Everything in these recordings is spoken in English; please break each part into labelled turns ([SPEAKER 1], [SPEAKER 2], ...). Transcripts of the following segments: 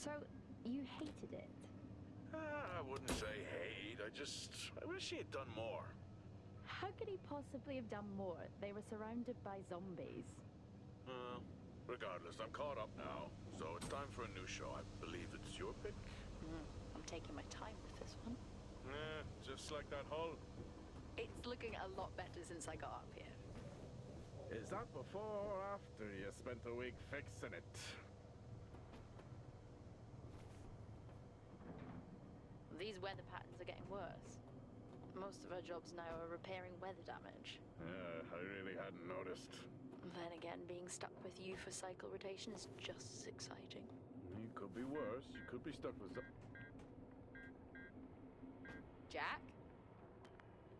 [SPEAKER 1] So, you hated it?
[SPEAKER 2] I wouldn't say hate. I wish he had done more.
[SPEAKER 1] How could he possibly have done more? They were surrounded by zombies.
[SPEAKER 2] Regardless, I'm caught up now, so it's time for a new show. I believe it's your pick.
[SPEAKER 1] I'm taking my time with this one.
[SPEAKER 2] Just like that hull.
[SPEAKER 1] It's looking a lot better since I got up here.
[SPEAKER 2] Is that before or after you spent a week fixing it?
[SPEAKER 1] These weather patterns are getting worse. Most of our jobs now are repairing weather damage.
[SPEAKER 2] Yeah, I really hadn't noticed.
[SPEAKER 1] Then again, being stuck with you for cycle rotation is just as exciting.
[SPEAKER 2] You could be worse. You could be stuck with
[SPEAKER 1] Jack?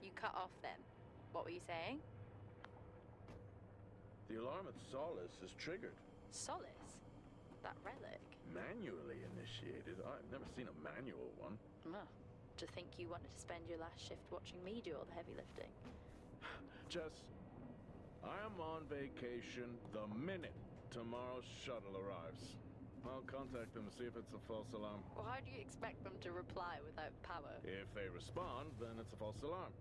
[SPEAKER 1] You cut off then. What were you saying?
[SPEAKER 2] The alarm at Solis is triggered.
[SPEAKER 1] Solis? That relic?
[SPEAKER 2] Manually initiated? I've never seen a manual one.
[SPEAKER 1] To think you wanted to spend your last shift watching me do all the heavy lifting.
[SPEAKER 2] Jess, I am on vacation the minute tomorrow's shuttle arrives. I'll contact them to see if it's a false alarm.
[SPEAKER 1] Well, how do you expect them to reply without power?
[SPEAKER 2] If they respond, then it's a false alarm.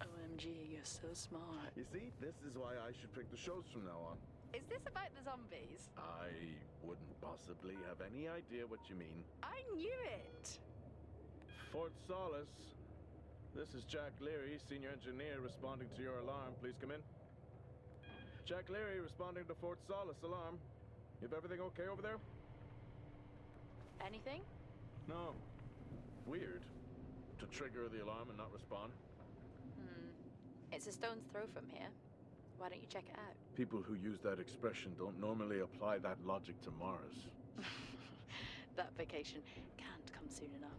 [SPEAKER 1] OMG, you're so smart.
[SPEAKER 2] You see, this is why I should pick the shows from now on.
[SPEAKER 1] Is this about the zombies?
[SPEAKER 2] I wouldn't possibly have any idea what you mean.
[SPEAKER 1] I knew it!
[SPEAKER 2] Fort Solis. This is Jack Leary, senior engineer, responding to your alarm. Please come in. Jack Leary, responding to Fort Solis alarm. You have everything okay over there?
[SPEAKER 1] Anything?
[SPEAKER 2] No. Weird. To trigger the alarm and not respond.
[SPEAKER 1] It's a stone's throw from here. Why don't you check it out?
[SPEAKER 2] People who use that expression don't normally apply that logic to Mars.
[SPEAKER 1] That vacation can't come soon enough.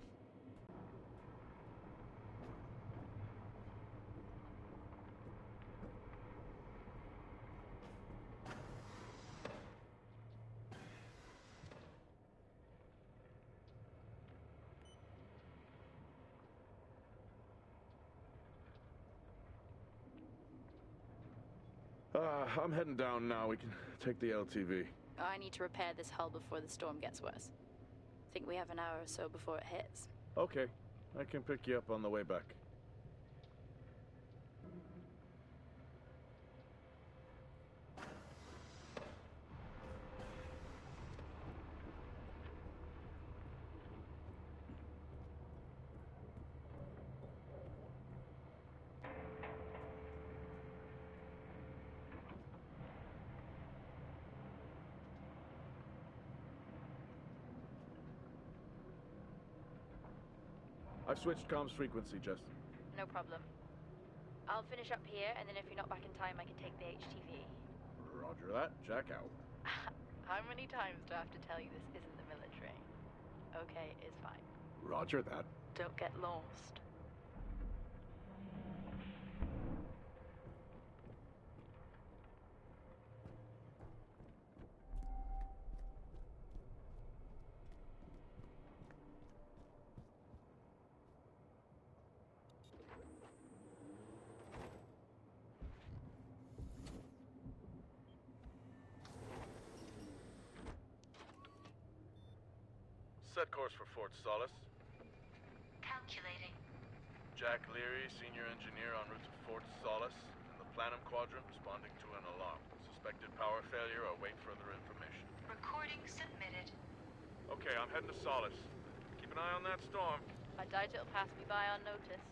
[SPEAKER 2] I'm heading down now. We can take the LTV.
[SPEAKER 1] I need to repair this hull before the storm gets worse. Think we have an hour or so before it hits.
[SPEAKER 2] Okay. I can pick you up on the way back. I've switched comms frequency, Jess.
[SPEAKER 1] No problem. I'll finish up here, and then if you're not back in time, I can take the HTV.
[SPEAKER 2] Roger that. Jack out.
[SPEAKER 1] How many times do I have to tell you this isn't the military? Okay, it's fine.
[SPEAKER 2] Roger that.
[SPEAKER 1] Don't get lost.
[SPEAKER 2] Set course for Fort Solis.
[SPEAKER 3] Calculating.
[SPEAKER 2] Jack Leary, senior engineer en route to Fort Solis, in the Planum Quadrant, responding to an alarm. Suspected power failure. Await further information.
[SPEAKER 3] Recording submitted.
[SPEAKER 2] Okay, I'm heading to Solis. Keep an eye on that storm.
[SPEAKER 1] I doubt it'll pass me by unnoticed.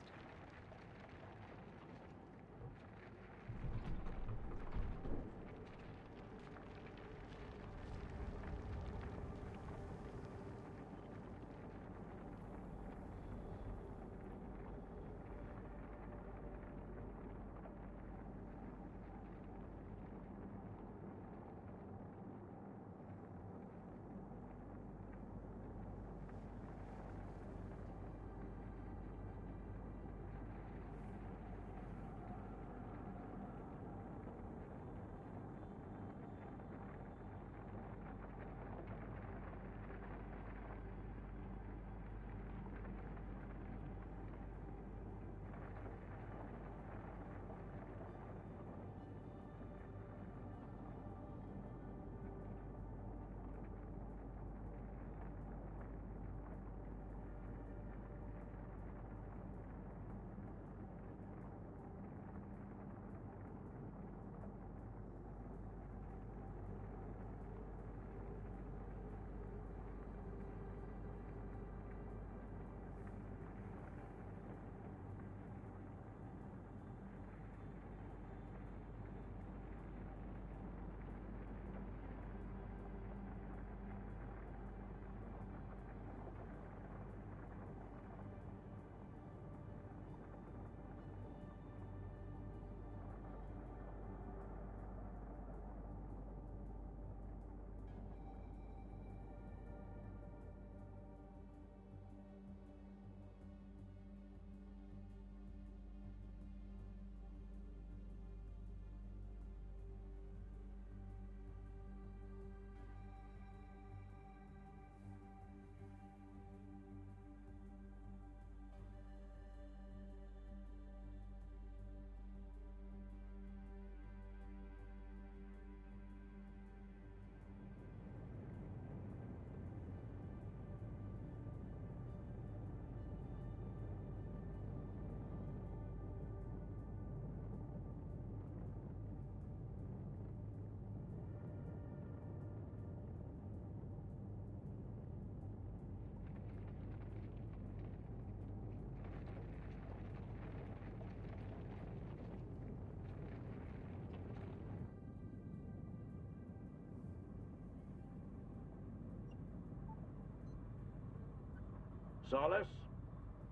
[SPEAKER 2] Solis?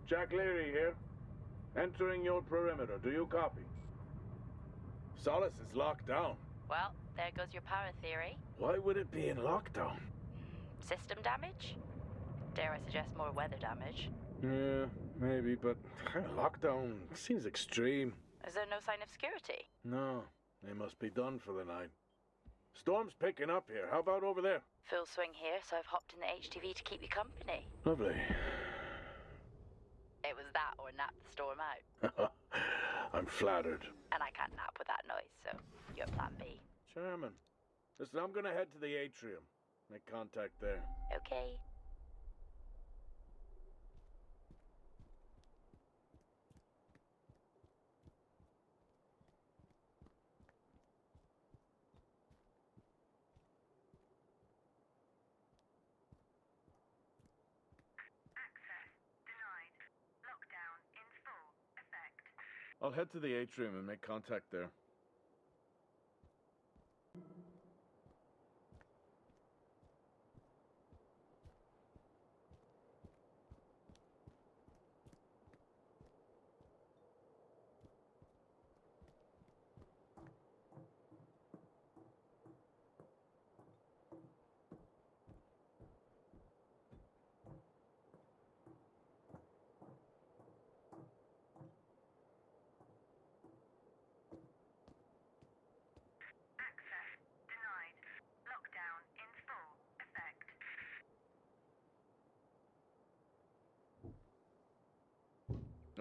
[SPEAKER 2] Jack Leary here. Entering your perimeter. Do you copy? Solis is locked down.
[SPEAKER 1] Well, there goes your power theory.
[SPEAKER 2] Why would it be in lockdown?
[SPEAKER 1] System damage? Dare I suggest more weather damage?
[SPEAKER 2] Yeah, maybe, but lockdown seems extreme.
[SPEAKER 1] Is there no sign of security?
[SPEAKER 2] No, they must be done for the night. Storm's picking up here. How about over there?
[SPEAKER 1] Full swing here, so I've hopped in the HTV to keep you company.
[SPEAKER 2] Lovely.
[SPEAKER 1] It was that or nap the storm out.
[SPEAKER 2] I'm flattered.
[SPEAKER 1] And I can't nap with that noise, so you're plan B.
[SPEAKER 2] Chairman. Listen, I'm gonna head to the atrium. Make contact there.
[SPEAKER 1] Okay.
[SPEAKER 2] I'll head to the atrium and make contact there.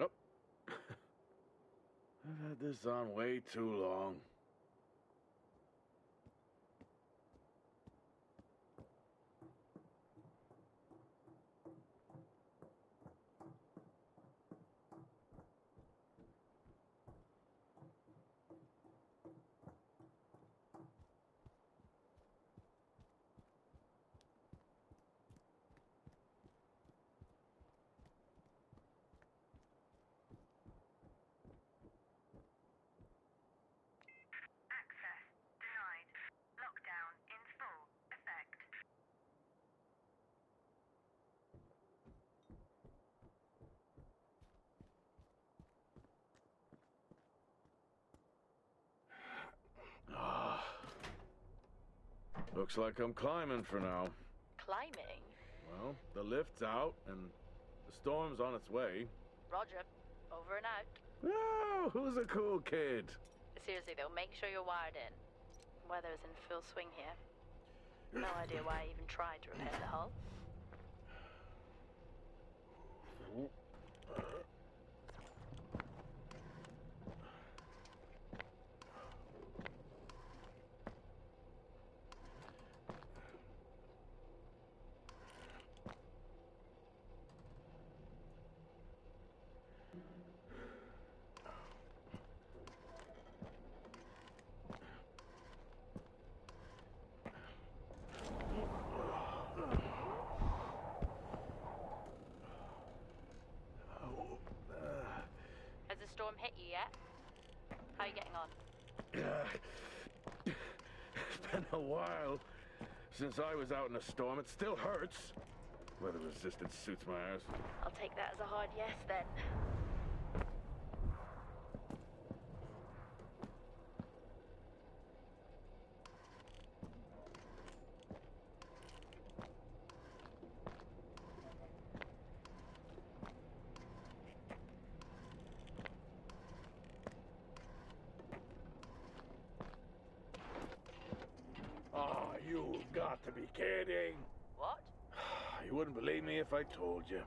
[SPEAKER 2] Oh. I've had this on way too long. Looks like I'm climbing for now.
[SPEAKER 1] Climbing?
[SPEAKER 2] Well, the lift's out and the storm's on its way.
[SPEAKER 1] Roger. Over and out.
[SPEAKER 2] Oh, who's a cool kid?
[SPEAKER 1] Seriously though, make sure you're wired in. Weather's in full swing here. No idea why I even tried to repair the hull. Storm hit you yet? How are you getting on?
[SPEAKER 2] It's been a while since I was out in a storm. It still hurts. Weather resistance suits my ass.
[SPEAKER 1] I'll take that as a hard yes then.
[SPEAKER 2] You've got to be kidding.
[SPEAKER 1] What?
[SPEAKER 2] You wouldn't believe me if I told you.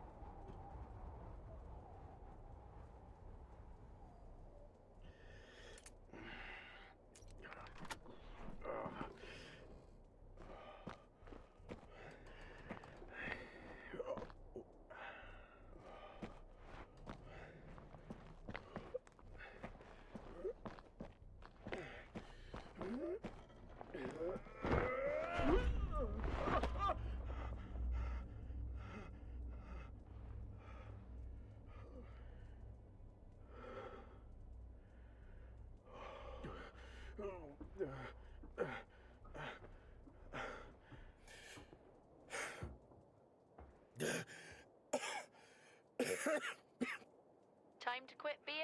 [SPEAKER 1] Time to quit beer?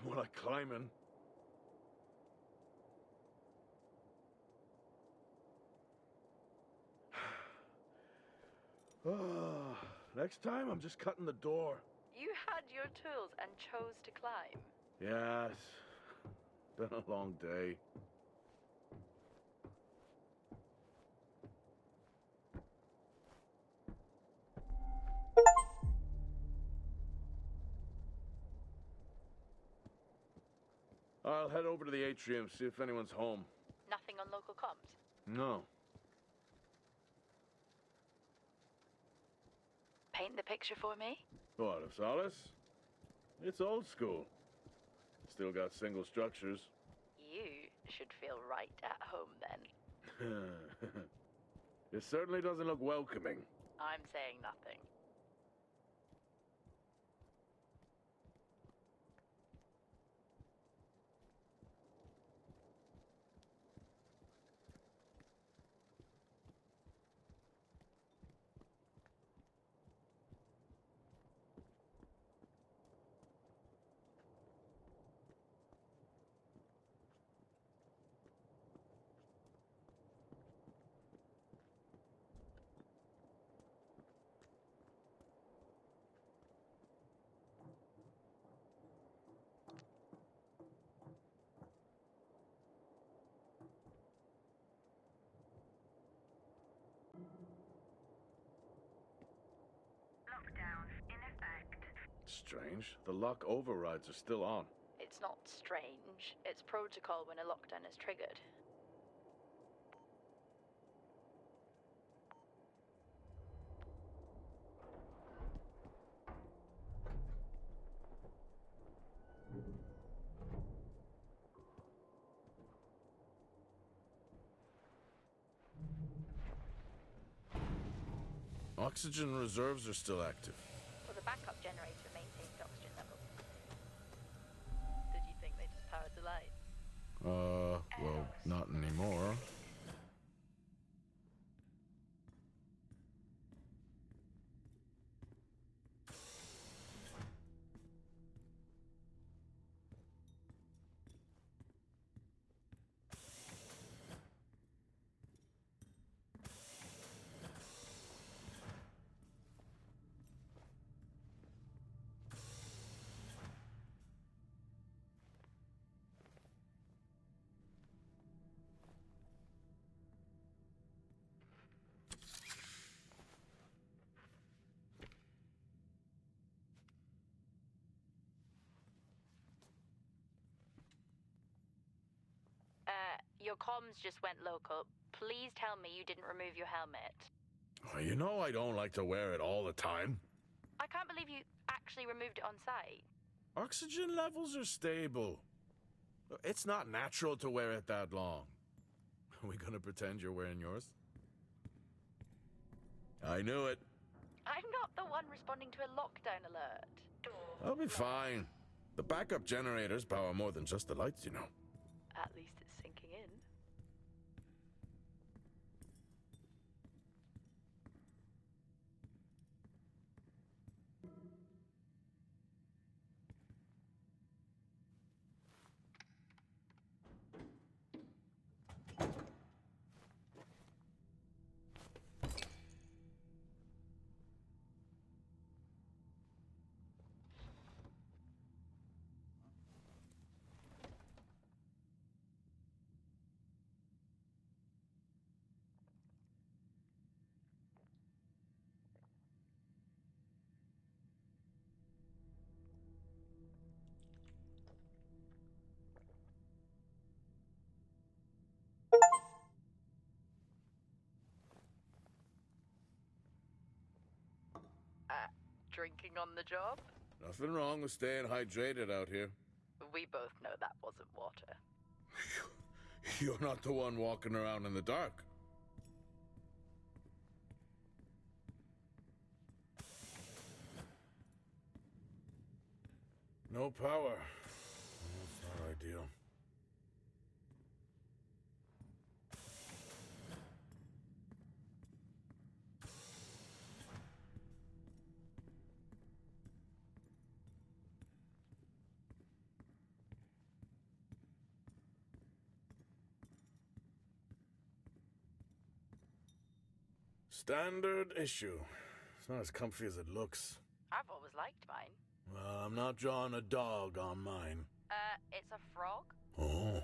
[SPEAKER 2] More like climbing. Next time, I'm just cutting the door.
[SPEAKER 1] You had your tools and chose to climb.
[SPEAKER 2] Yes. Been a long day. I'll head over to the atrium, see if anyone's home.
[SPEAKER 1] Nothing on local comms?
[SPEAKER 2] No.
[SPEAKER 1] Paint the picture for me?
[SPEAKER 2] What, of Solis? It's old school. Still got single structures.
[SPEAKER 1] You should feel right at home then.
[SPEAKER 2] It certainly doesn't look welcoming.
[SPEAKER 1] I'm saying nothing.
[SPEAKER 3] Lockdown in effect.
[SPEAKER 2] Strange. The lock overrides are still on.
[SPEAKER 1] It's not strange. It's protocol when a lockdown is triggered.
[SPEAKER 2] Oxygen reserves are still active.
[SPEAKER 1] Well, the backup generator maintains oxygen levels. Did you think they just powered the lights?
[SPEAKER 2] Well, not anymore.
[SPEAKER 1] Your comms just went local. Please tell me you didn't remove your helmet.
[SPEAKER 2] You know I don't like to wear it all the time.
[SPEAKER 1] I can't believe you actually removed it on site.
[SPEAKER 2] Oxygen levels are stable. It's not natural to wear it that long. Are we gonna pretend you're wearing yours? I knew it.
[SPEAKER 1] I'm not the one responding to a lockdown alert.
[SPEAKER 2] I'll be fine. The backup generators power more than just the lights, you know.
[SPEAKER 1] At least it's sinking in. Drinking on the job?
[SPEAKER 2] Nothing wrong with staying hydrated out here.
[SPEAKER 1] We both know that wasn't water.
[SPEAKER 2] You're not the one walking around in the dark. No power. That's not ideal. Standard issue. It's not as comfy as it looks.
[SPEAKER 1] I've always liked mine.
[SPEAKER 2] Well, I'm not drawing a dog on mine.
[SPEAKER 1] It's a frog?
[SPEAKER 2] Oh.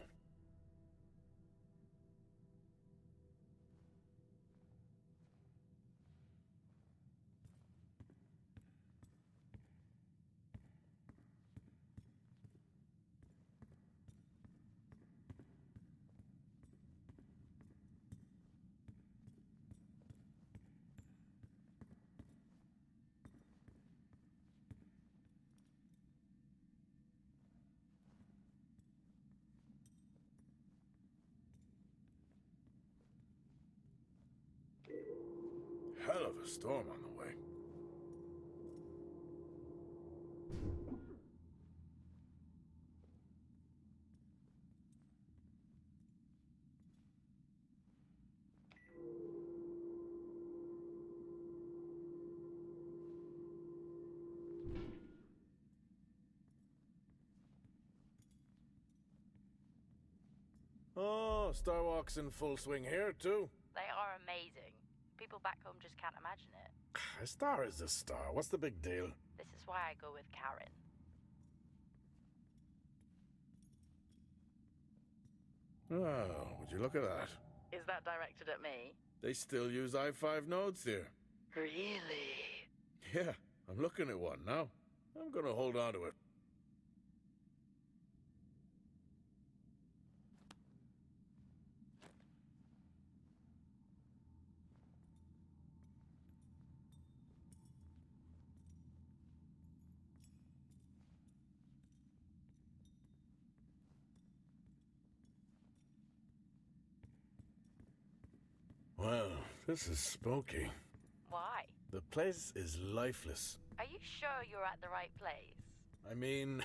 [SPEAKER 2] Hell of a storm on the way. Oh, Star Walk's in full swing here, too.
[SPEAKER 1] They are amazing. People back home just can't imagine it.
[SPEAKER 2] A star is a star. What's the big deal?
[SPEAKER 1] This is why I go with Karen.
[SPEAKER 2] Oh, would you look at that?
[SPEAKER 1] Is that directed at me?
[SPEAKER 2] They still use i5 nodes here.
[SPEAKER 1] Really?
[SPEAKER 2] Yeah, I'm looking at one now. I'm gonna hold on to it. Well, this is spooky.
[SPEAKER 1] Why?
[SPEAKER 2] The place is lifeless.
[SPEAKER 1] Are you sure you're at the right place?
[SPEAKER 2] I mean,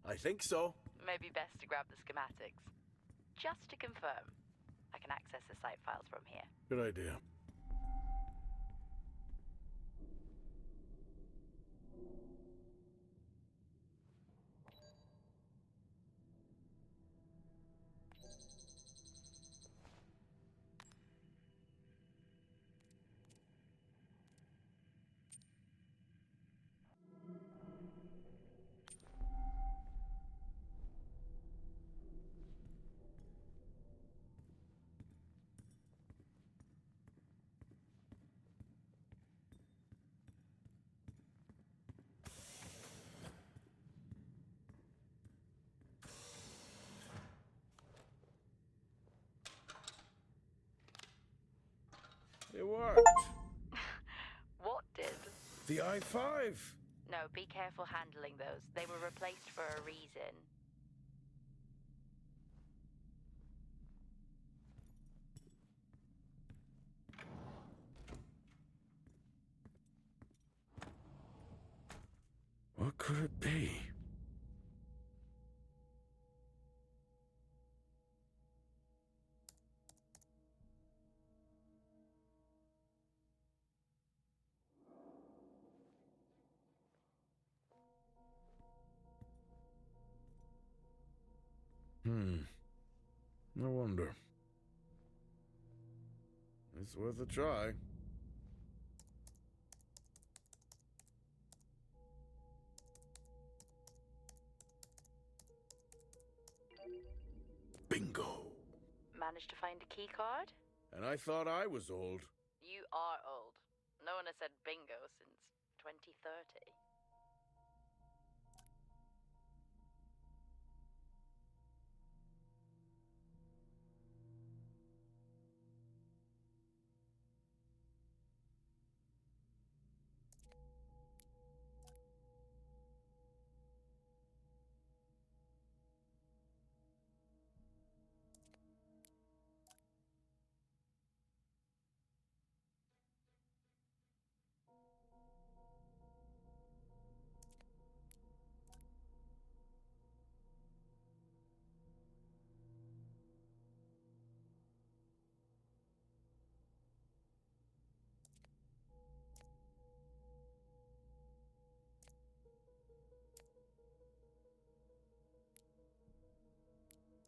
[SPEAKER 2] I think so.
[SPEAKER 1] Maybe best to grab the schematics. Just to confirm, I can access the site files from here.
[SPEAKER 2] Good idea. It worked.
[SPEAKER 1] What did?
[SPEAKER 2] The i5.
[SPEAKER 1] No, be careful handling those. They were replaced for a reason.
[SPEAKER 2] What could it be? No wonder. It's worth a try. Bingo!
[SPEAKER 1] Managed to find a key card?
[SPEAKER 2] And I thought I was old.
[SPEAKER 1] You are old. No one has said bingo since 2030.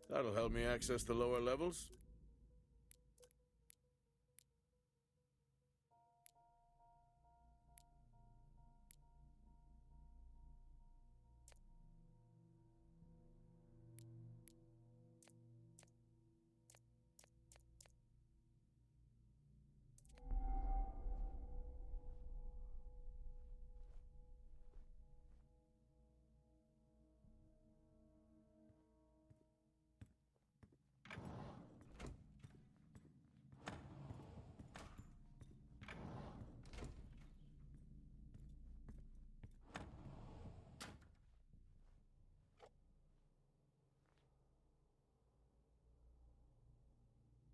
[SPEAKER 2] That'll help me access the lower levels.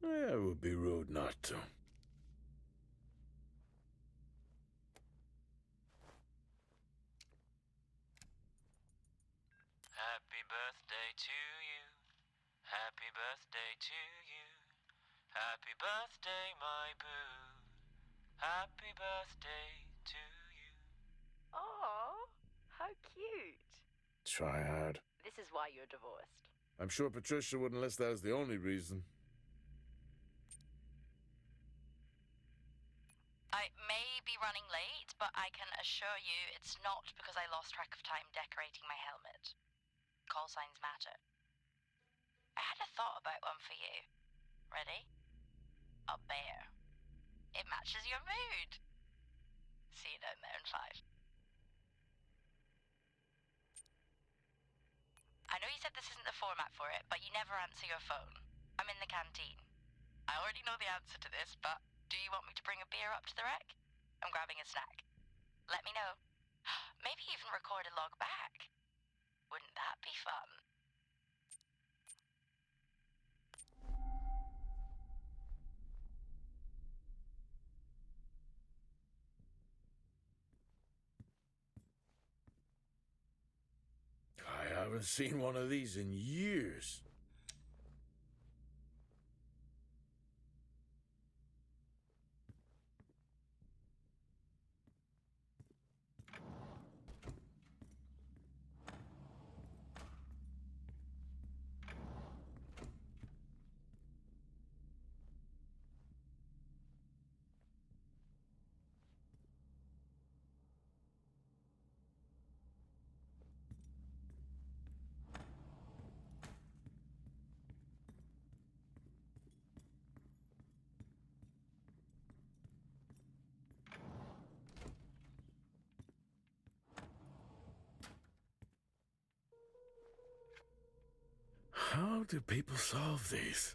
[SPEAKER 2] It would be rude not to.
[SPEAKER 3] Happy birthday to you. Happy birthday to you. Happy birthday, my boo. Happy birthday to you.
[SPEAKER 1] Oh, how cute.
[SPEAKER 2] Try hard.
[SPEAKER 1] This is why you're divorced.
[SPEAKER 2] I'm sure Patricia wouldn't list that as the only reason.
[SPEAKER 1] I may be running late, but I can assure you it's not because I lost track of time decorating my helmet. Call signs matter. I had a thought about one for you. Ready? A bear. It matches your mood. See you down there in 5. I know you said this isn't the format for it, but you never answer your phone. I'm in the canteen. I already know the answer to this, but do you want me to bring a beer up to the wreck? I'm grabbing a snack. Let me know. Maybe even record a log back. Wouldn't that be fun?
[SPEAKER 2] I haven't seen one of these in years. How do people solve these?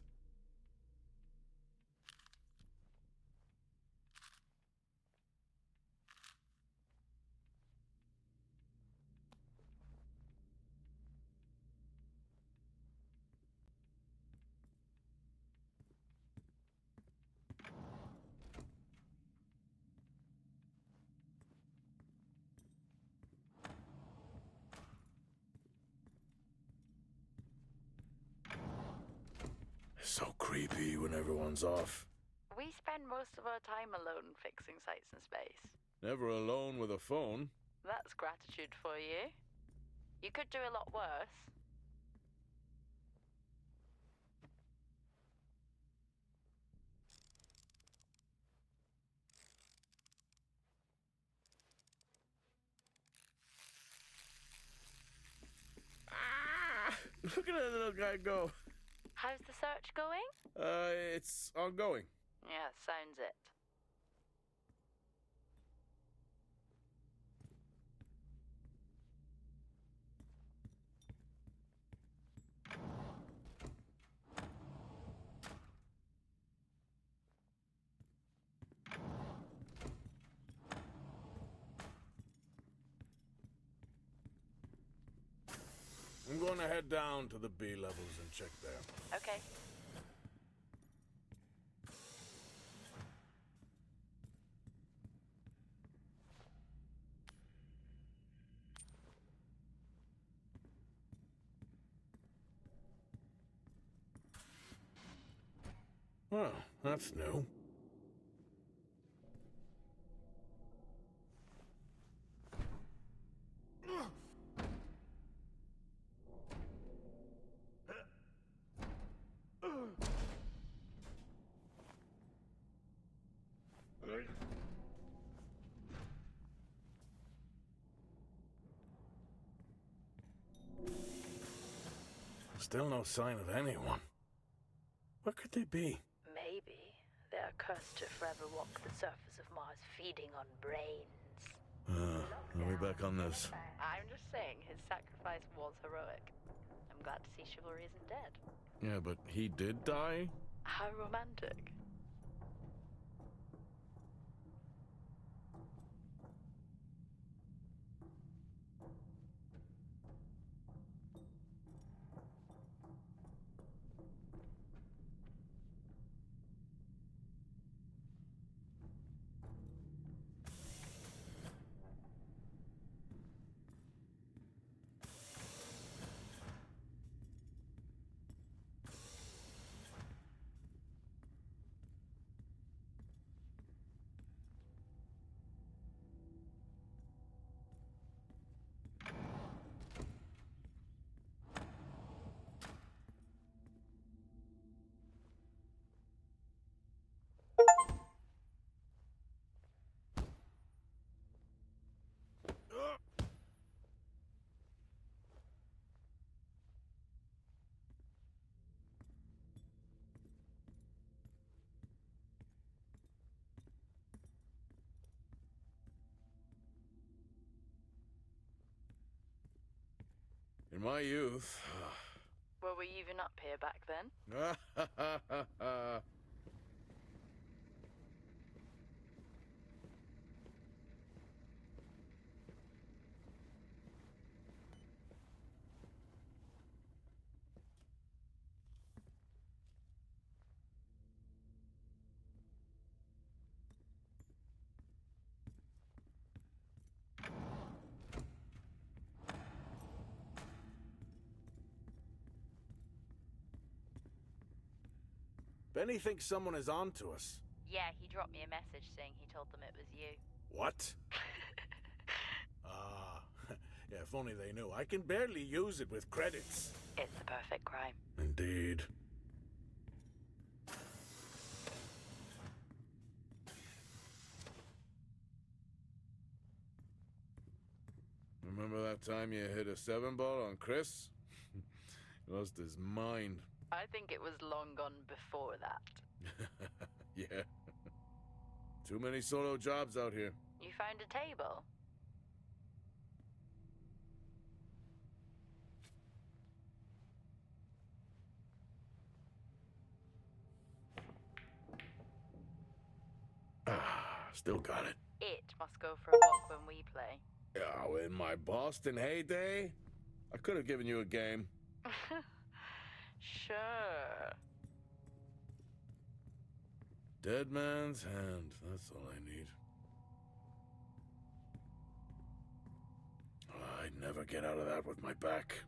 [SPEAKER 2] So creepy when everyone's off.
[SPEAKER 1] We spend most of our time alone fixing sights in space.
[SPEAKER 2] Never alone with a phone.
[SPEAKER 1] That's gratitude for you. You could do a lot worse.
[SPEAKER 2] Look at that little guy go.
[SPEAKER 1] How's the search going?
[SPEAKER 2] It's ongoing.
[SPEAKER 1] Yeah, sounds it.
[SPEAKER 2] I'm going to head down to the B levels and check there.
[SPEAKER 1] Okay.
[SPEAKER 2] Well, that's new. Still no sign of anyone. Where could they be?
[SPEAKER 1] Maybe they're cursed to forever walk the surface of Mars feeding on brains.
[SPEAKER 2] Are we back on this?
[SPEAKER 1] I'm just saying his sacrifice was heroic. I'm glad to see chivalry isn't dead.
[SPEAKER 2] Yeah, but he did die?
[SPEAKER 1] How romantic.
[SPEAKER 2] my youth.
[SPEAKER 1] Were we even up here back then?
[SPEAKER 2] Benny thinks someone is on to us.
[SPEAKER 1] Yeah, he dropped me a message saying he told them it was you.
[SPEAKER 2] What? Yeah, if only they knew. I can barely use it with credits.
[SPEAKER 1] It's the perfect crime.
[SPEAKER 2] Indeed. Remember that time you hit a 7-ball on Chris? He lost his mind.
[SPEAKER 1] I think it was long gone before that.
[SPEAKER 2] Yeah. Too many solo jobs out here.
[SPEAKER 1] You found a table?
[SPEAKER 2] Still got it.
[SPEAKER 1] It must go for a walk when we play.
[SPEAKER 2] Oh, in my Boston heyday, I could have given you a game.
[SPEAKER 1] Sure.
[SPEAKER 2] Dead man's hand, that's all I need. I'd never get out of that with my back.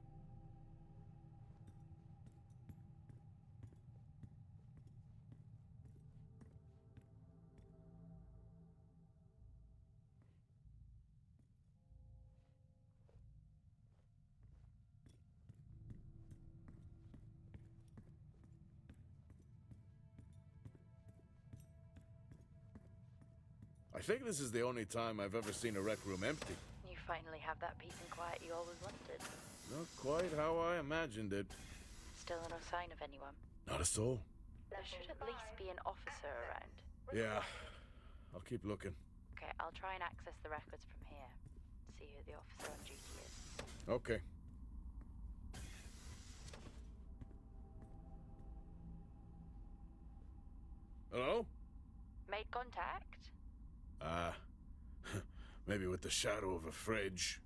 [SPEAKER 2] I think this is the only time I've ever seen a rec room empty.
[SPEAKER 1] You finally have that peace and quiet you always wanted.
[SPEAKER 2] Not quite how I imagined it.
[SPEAKER 1] Still no sign of anyone.
[SPEAKER 2] Not a soul.
[SPEAKER 1] There should at least be an officer around.
[SPEAKER 2] Yeah, I'll keep looking.
[SPEAKER 1] Okay, I'll try and access the records from here. See who the officer on duty is.
[SPEAKER 2] Okay. Hello?
[SPEAKER 1] Made contact?
[SPEAKER 2] Maybe with the shadow of a fridge.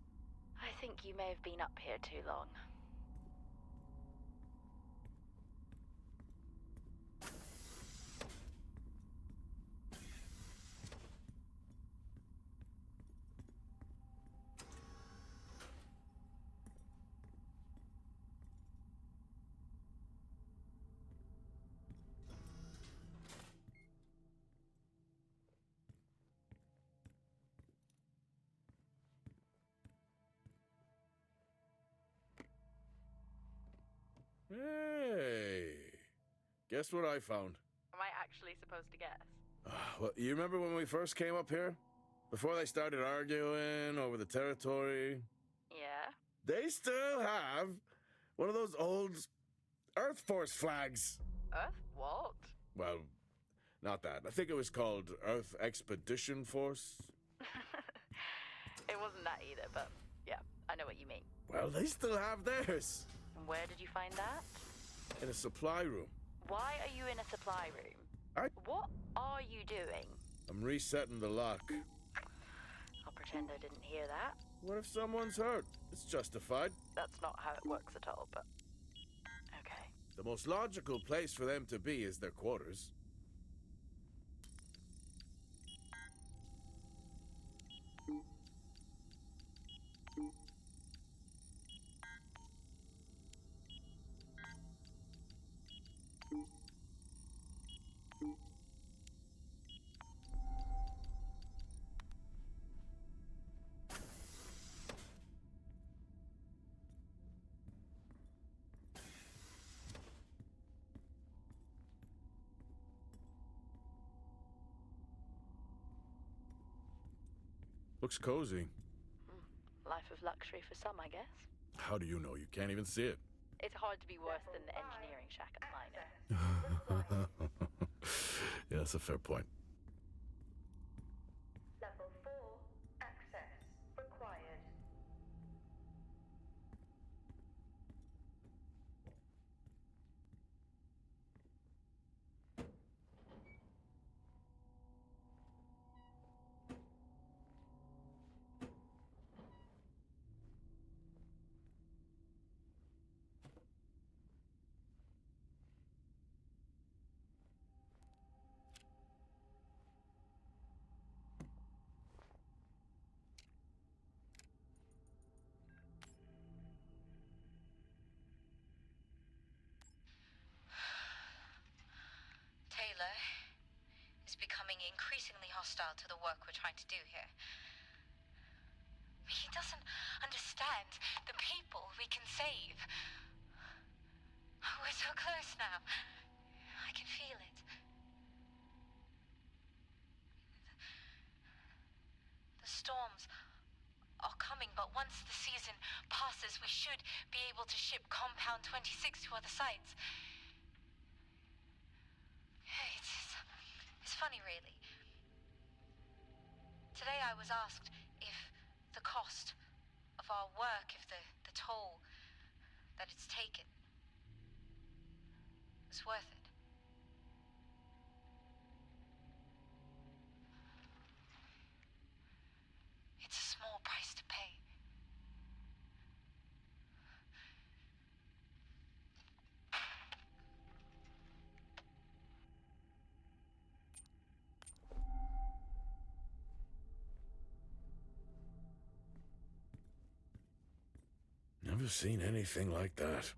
[SPEAKER 1] I think you may have been up here too long.
[SPEAKER 2] Hey, guess what I found?
[SPEAKER 1] Am I actually supposed to guess?
[SPEAKER 2] Well, you remember when we first came up here? Before they started arguing over the territory?
[SPEAKER 1] Yeah?
[SPEAKER 2] They still have one of those old Earth Force flags.
[SPEAKER 1] Earth what?
[SPEAKER 2] Well, not that. I think it was called Earth Expedition Force.
[SPEAKER 1] It wasn't that either, but yeah, I know what you mean.
[SPEAKER 2] Well, they still have theirs.
[SPEAKER 1] And where did you find that?
[SPEAKER 2] In a supply room.
[SPEAKER 1] Why are you in a supply room? What are you doing?
[SPEAKER 2] I'm resetting the lock.
[SPEAKER 1] I'll pretend I didn't hear that.
[SPEAKER 2] What if someone's hurt? It's justified.
[SPEAKER 1] That's not how it works at all, but... Okay.
[SPEAKER 2] The most logical place for them to be is their quarters. Looks cozy.
[SPEAKER 1] Life of luxury for some, I guess.
[SPEAKER 2] How do you know? You can't even see it.
[SPEAKER 1] It's hard to be worse than the engineering shack at Minor.
[SPEAKER 2] Yeah, that's a fair point.
[SPEAKER 4] Level 4, access required.
[SPEAKER 1] work we're trying to do here. He doesn't understand the people we can save. We're so close now. I can feel it. The storms are coming, but once the season passes, we should be able to ship Compound 26 to other sites. It's funny, really. Today I was asked if the cost of our work, if the toll that it's taken is worth it. It's a small price to pay.
[SPEAKER 2] Never seen anything like that.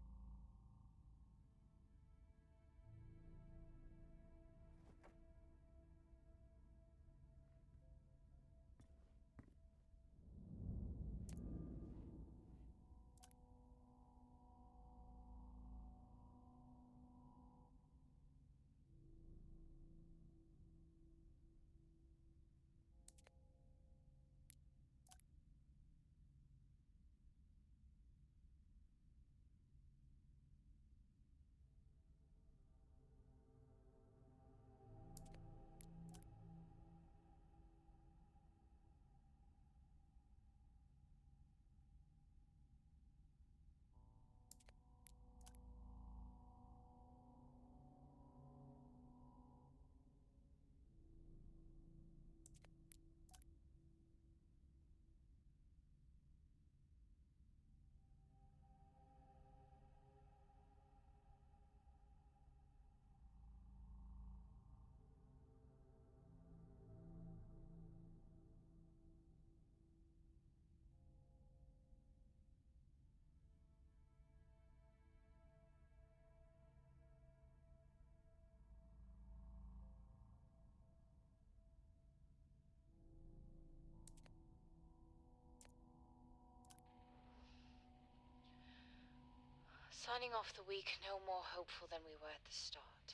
[SPEAKER 1] Signing off the week no more hopeful than we were at the start.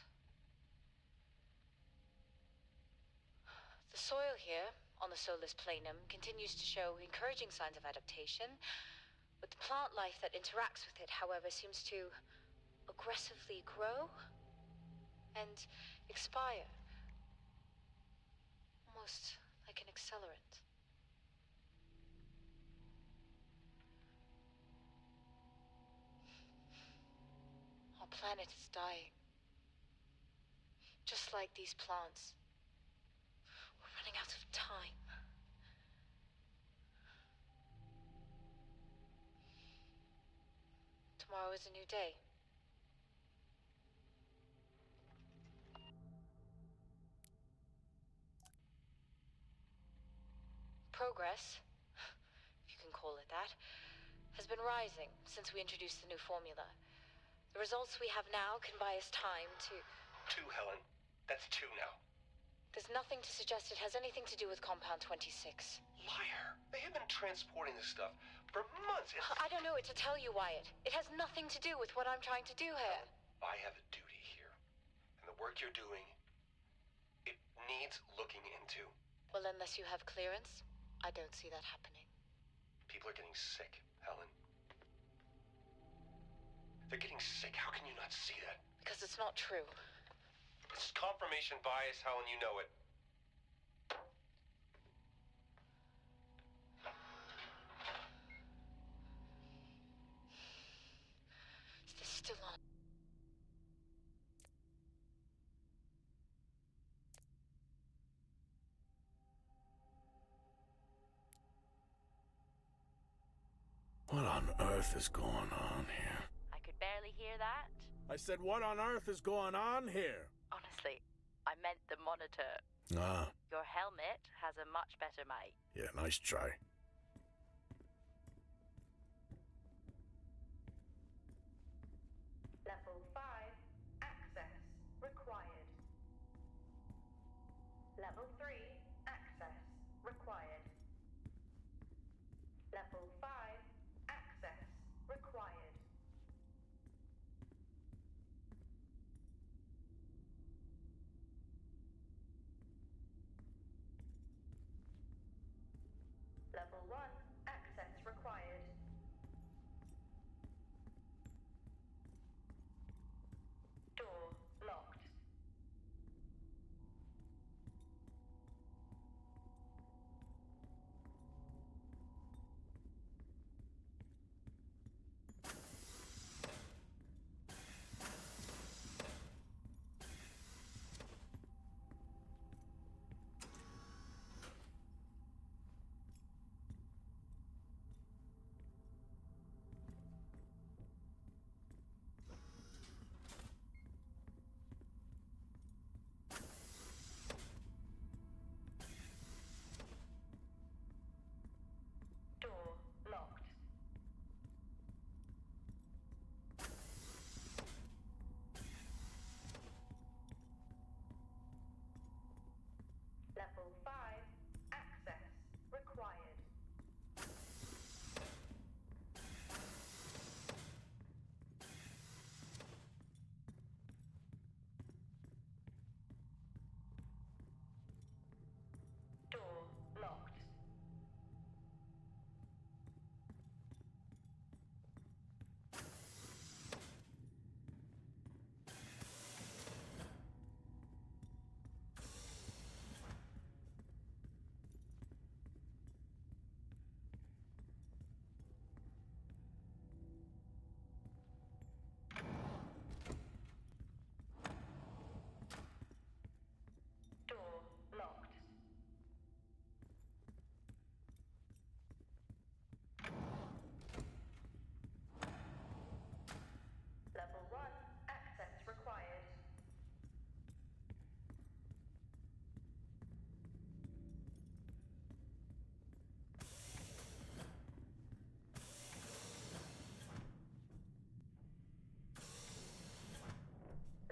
[SPEAKER 1] The soil here, on the Solis Planum, continues to show encouraging signs of adaptation, but the plant life that interacts with it, however, seems to aggressively grow and expire. Almost like an accelerant. Our planet is dying. Just like these plants. We're running out of time. Tomorrow is a new day. Progress, if you can call it that, has been rising since we introduced the new formula. The results we have now can buy us time to...
[SPEAKER 4] 2, Helen. That's 2 now.
[SPEAKER 1] There's nothing to suggest it has anything to do with Compound 26.
[SPEAKER 4] Liar. They have been transporting this stuff for months.
[SPEAKER 1] I don't know what to tell you, Wyatt. It has nothing to do with what I'm trying to do here.
[SPEAKER 4] I have a duty here. And the work you're doing, it needs looking into.
[SPEAKER 1] Well, unless you have clearance, I don't see that happening.
[SPEAKER 4] People are getting sick, Helen. They're getting sick. How can you not see that?
[SPEAKER 1] Because it's not true.
[SPEAKER 4] It's confirmation bias, Helen. You know it.
[SPEAKER 1] Is this still on?
[SPEAKER 2] What on earth is going on here?
[SPEAKER 1] I could barely hear that.
[SPEAKER 2] I said, what on earth is going on here?
[SPEAKER 1] Honestly, I meant the monitor.
[SPEAKER 2] Ah,
[SPEAKER 1] Your helmet has a much better mic.
[SPEAKER 2] yeah, nice try.
[SPEAKER 5] Level 5, access required. Level 3, access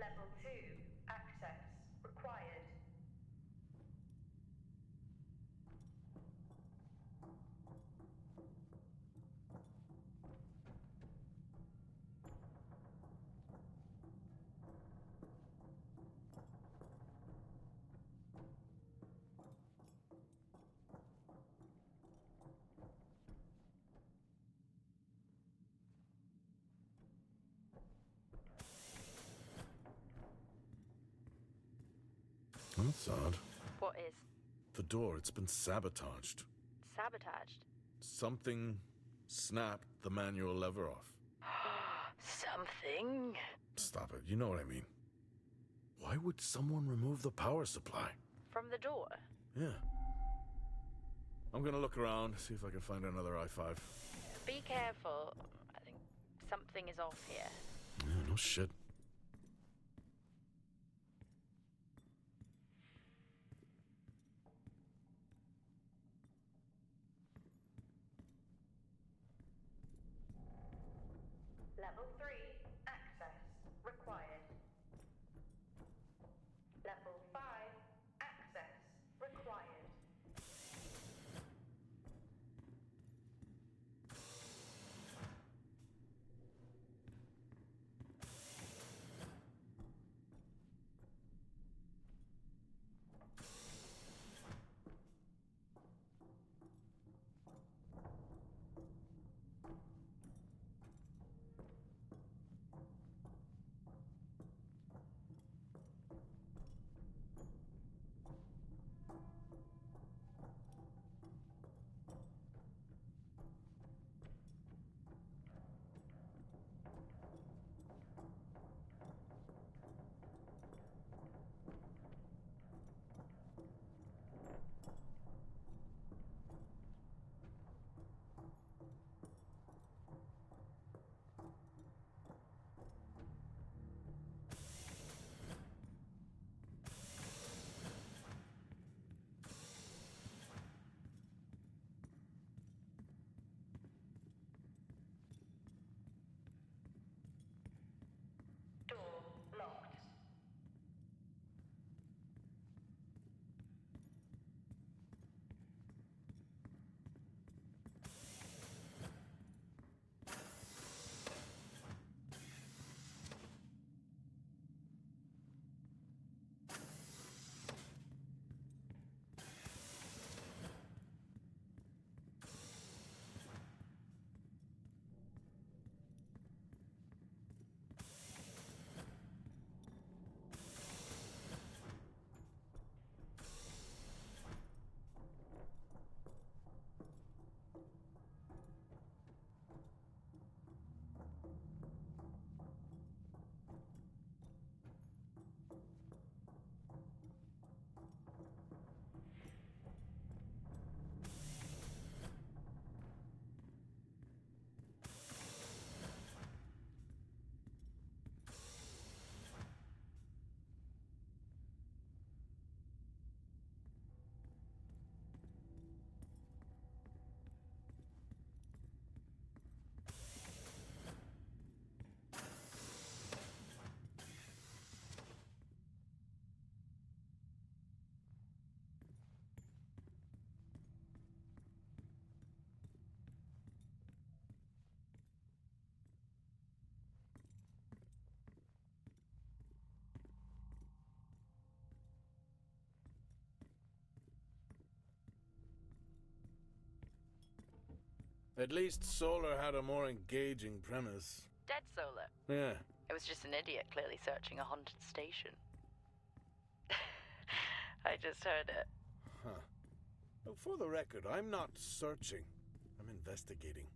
[SPEAKER 5] Level 2. Access required.
[SPEAKER 2] That's odd.
[SPEAKER 1] What is?
[SPEAKER 2] The door, it's been sabotaged.
[SPEAKER 1] Sabotaged?
[SPEAKER 2] Something snapped the manual lever off.
[SPEAKER 1] Something?
[SPEAKER 2] Stop it, you know what I mean. Why would someone remove the power supply?
[SPEAKER 1] From the door?
[SPEAKER 2] Yeah. I'm gonna look around, see if I can find another I-5.
[SPEAKER 1] Be careful. I think something is off here.
[SPEAKER 2] Yeah, no shit.
[SPEAKER 5] Level 3. Access required. Level 5. Access required. Door locked.
[SPEAKER 2] At least Solar had a more engaging premise.
[SPEAKER 1] Dead Solar.
[SPEAKER 2] Yeah.
[SPEAKER 1] It was just an idiot clearly searching a haunted station. I just heard it.
[SPEAKER 2] Huh. Well, for the record, I'm not searching. I'm investigating.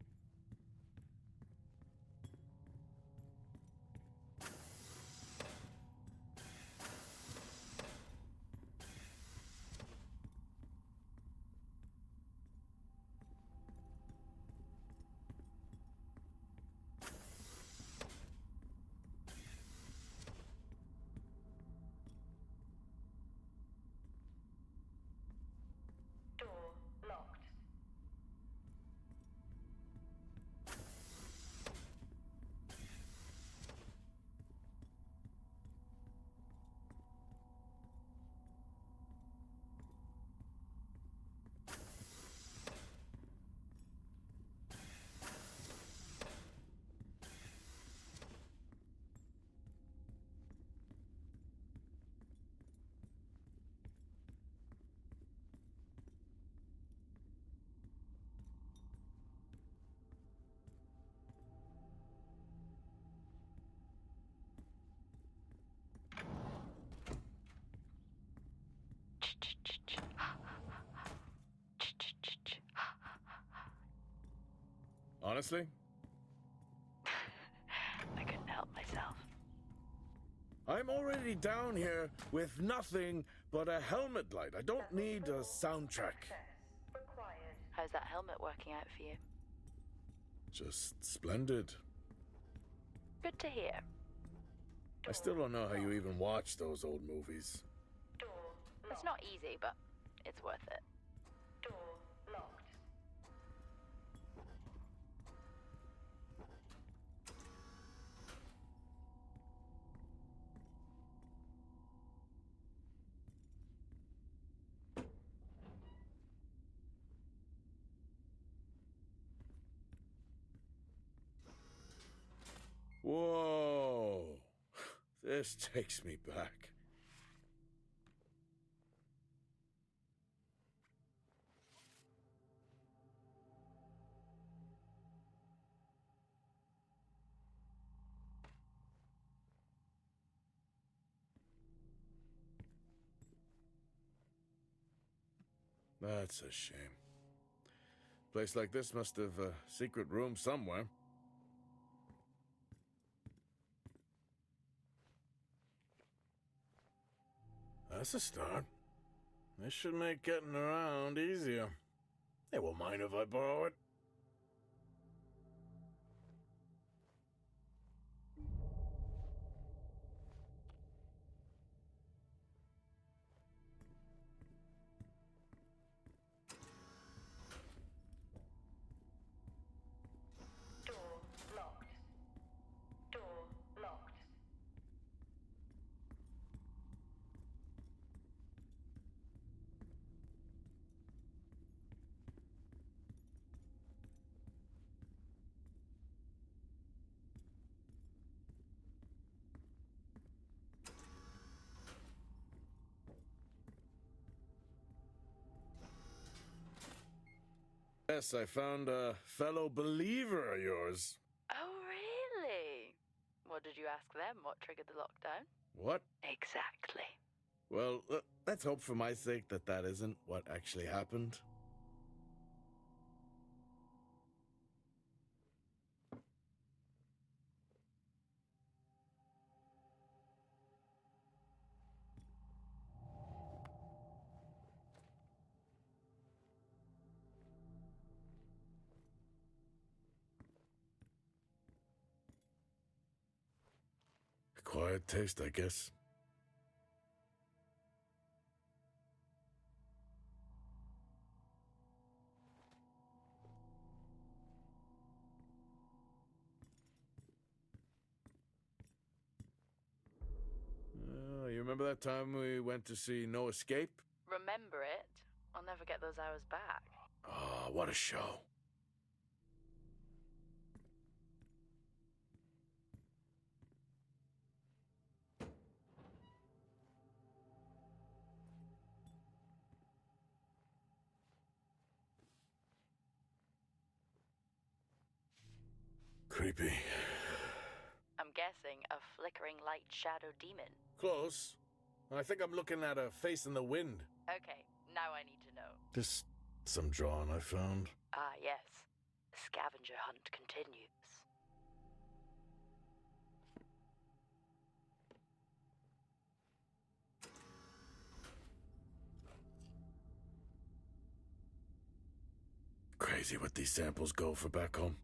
[SPEAKER 5] Door locked.
[SPEAKER 2] Honestly?
[SPEAKER 1] I couldn't help myself.
[SPEAKER 2] I'm already down here with nothing but a helmet light. I don't need a soundtrack.
[SPEAKER 5] Access required.
[SPEAKER 1] How's that helmet working out for you?
[SPEAKER 2] Just splendid.
[SPEAKER 1] Good to hear.
[SPEAKER 2] I still don't know how you even watch those old movies.
[SPEAKER 5] Door locked.
[SPEAKER 1] It's not easy, but it's worth it.
[SPEAKER 5] Door locked.
[SPEAKER 2] Whoa! This takes me back. That's a shame. Place like this must have a secret room somewhere. That's a start. This should make getting around easier. They won't mind if I borrow it.
[SPEAKER 5] Door locked. Door locked.
[SPEAKER 2] Yes, I found a fellow believer of yours.
[SPEAKER 1] Oh, really? What did you ask them? What triggered the lockdown?
[SPEAKER 2] What?
[SPEAKER 1] Exactly.
[SPEAKER 2] Well, let's hope for my sake that that isn't what actually happened. Quiet taste, I guess. You remember that time we went to see No Escape?
[SPEAKER 1] Remember it? I'll never get those hours back.
[SPEAKER 2] Oh, what a show. Creepy.
[SPEAKER 1] I'm guessing a flickering light shadow demon.
[SPEAKER 2] Close. I think I'm looking at a face in the wind.
[SPEAKER 1] Okay, now I need to know.
[SPEAKER 2] Just some drawing I found.
[SPEAKER 1] Ah, yes. The scavenger hunt continues.
[SPEAKER 2] Crazy what these samples go for back home.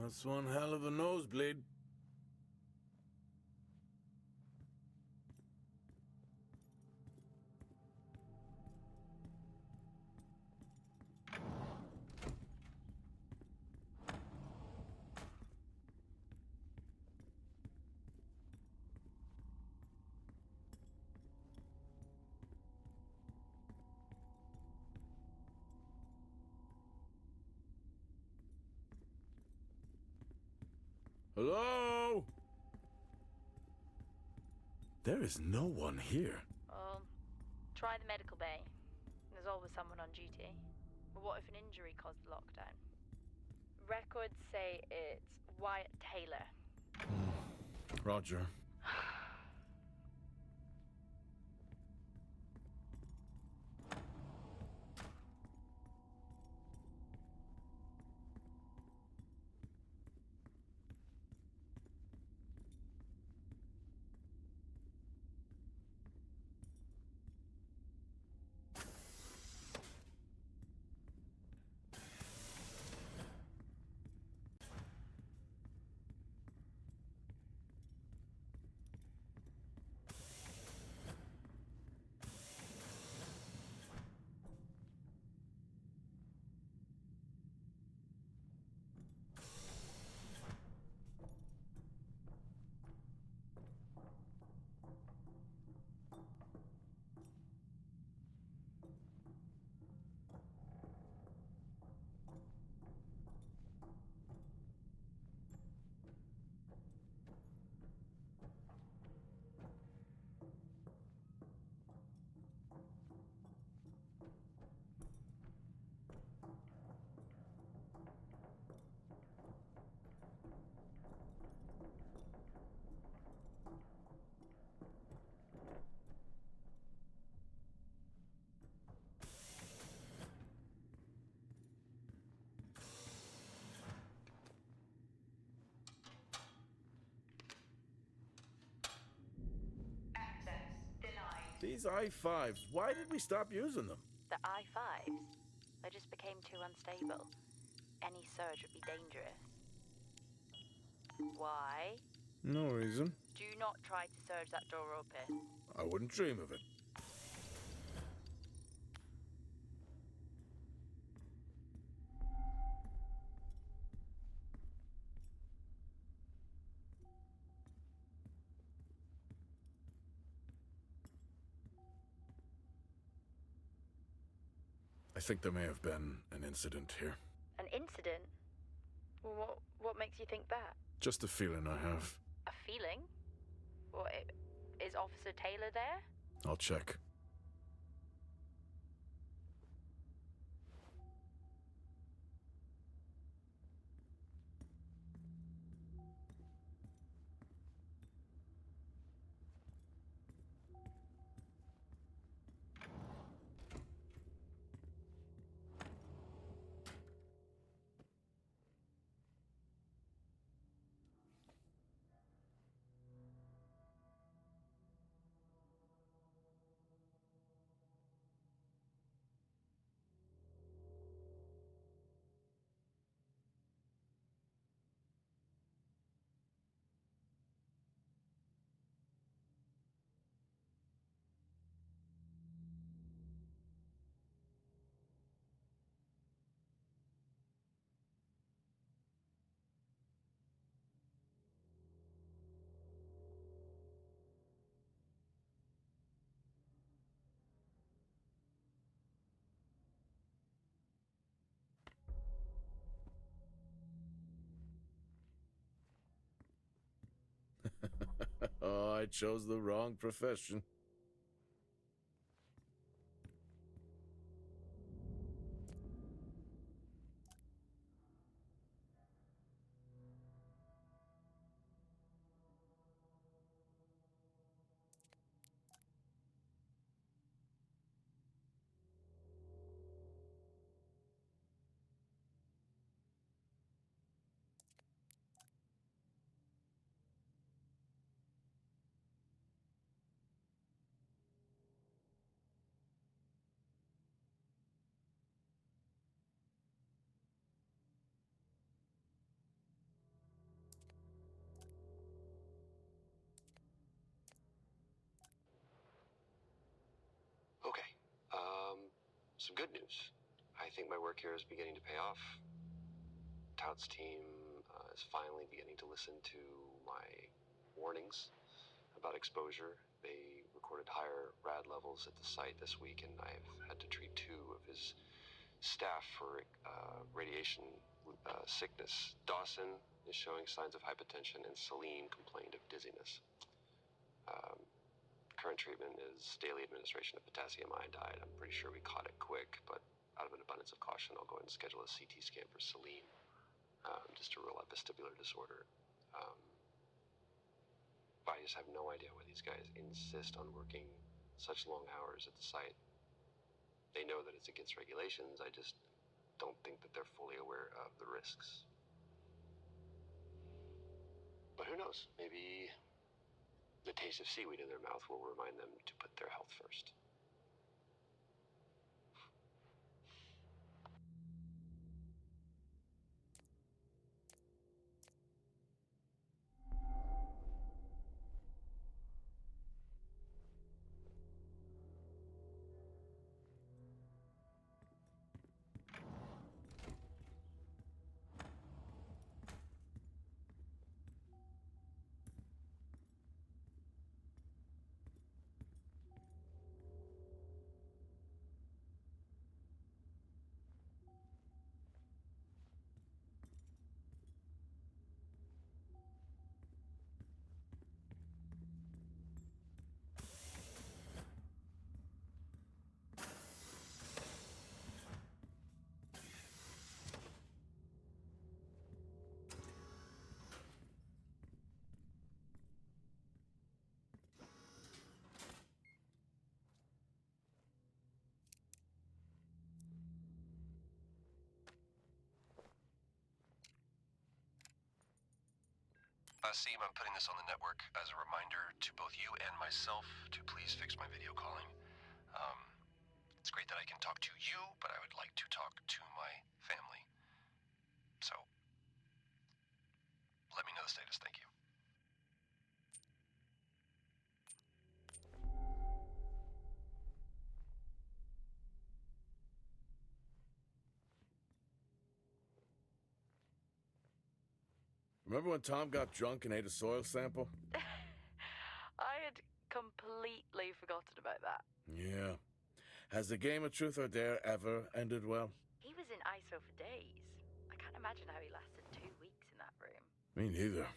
[SPEAKER 2] That's one hell of a nosebleed. Hello? There is no one here.
[SPEAKER 1] Well, try the medical bay. There's always someone on duty. But what if an injury caused the lockdown? Records say it's Wyatt Taylor.
[SPEAKER 2] Roger.
[SPEAKER 5] Access denied.
[SPEAKER 2] These I-5s, why did we stop using them?
[SPEAKER 1] The I-5s, they just became too unstable. Any surge would be dangerous. Why?
[SPEAKER 2] No reason.
[SPEAKER 1] Do not try to surge that door open.
[SPEAKER 2] I wouldn't dream of it. I think there may have been an incident here.
[SPEAKER 1] An incident? Well, what makes you think that?
[SPEAKER 2] Just a feeling I have.
[SPEAKER 1] A feeling? What, is Officer Taylor there?
[SPEAKER 2] I'll check. Oh, I chose the wrong profession.
[SPEAKER 4] Okay. Some good news. I think my work here is beginning to pay off. Tout's team is finally beginning to listen to my warnings about exposure. They recorded higher rad levels at the site this week, and I've had to treat 2 of his staff for radiation sickness. Dawson is showing signs of hypotension, and Celine complained of dizziness. Current treatment is daily administration of potassium iodide. I'm pretty sure we caught it quick, but out of an abundance of caution, I'll go ahead and schedule a CT scan for Celine, just to rule out vestibular disorder. But I just have no idea why these guys insist on working such long hours at the site. They know that it's against regulations. I just don't think that they're fully aware of the risks. But who knows? Maybe the taste of seaweed in their mouth will remind them to put their health first. Seem, I'm putting this on the network as a reminder to both you and myself to please fix my video calling. It's great that I can talk to you, but I would like to talk to my family. So, let me know the status. Thank you.
[SPEAKER 2] Remember when Tom got drunk and ate a soil sample?
[SPEAKER 1] I had completely forgotten about that.
[SPEAKER 2] Yeah. Has the game of truth or dare ever ended well?
[SPEAKER 1] He was in ISO for days. I can't imagine how he lasted 2 weeks in that room.
[SPEAKER 2] Me neither.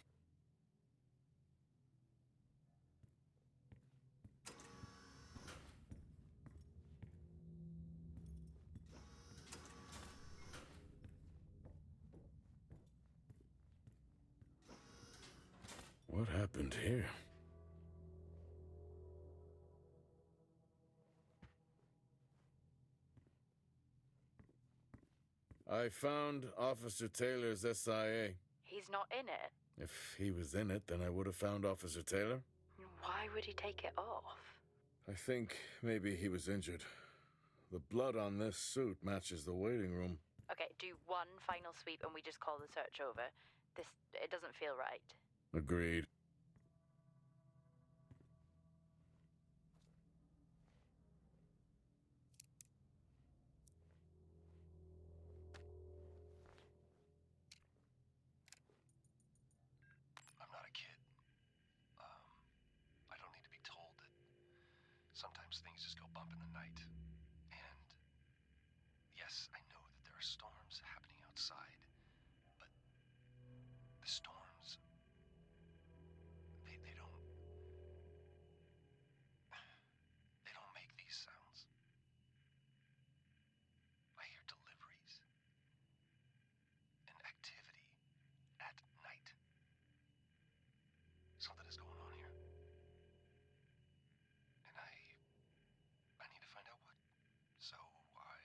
[SPEAKER 2] What happened here? I found Officer Taylor's SIA.
[SPEAKER 1] He's not in it.
[SPEAKER 2] If he was in it, then I would have found Officer Taylor.
[SPEAKER 1] Why would he take it off?
[SPEAKER 2] I think maybe he was injured. The blood on this suit matches the waiting room.
[SPEAKER 1] Okay, do one final sweep and we just call the search over. It doesn't feel right.
[SPEAKER 2] Agreed.
[SPEAKER 4] I'm not a kid. I don't need to be told that sometimes things just go bump in the night. And yes, I know that there are storms happening outside, but the storms, they don't make these sounds. I hear deliveries and activity at night. Something is going on here. And I need to find out what. So I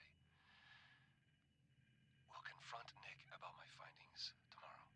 [SPEAKER 4] will confront Nick about my findings tomorrow.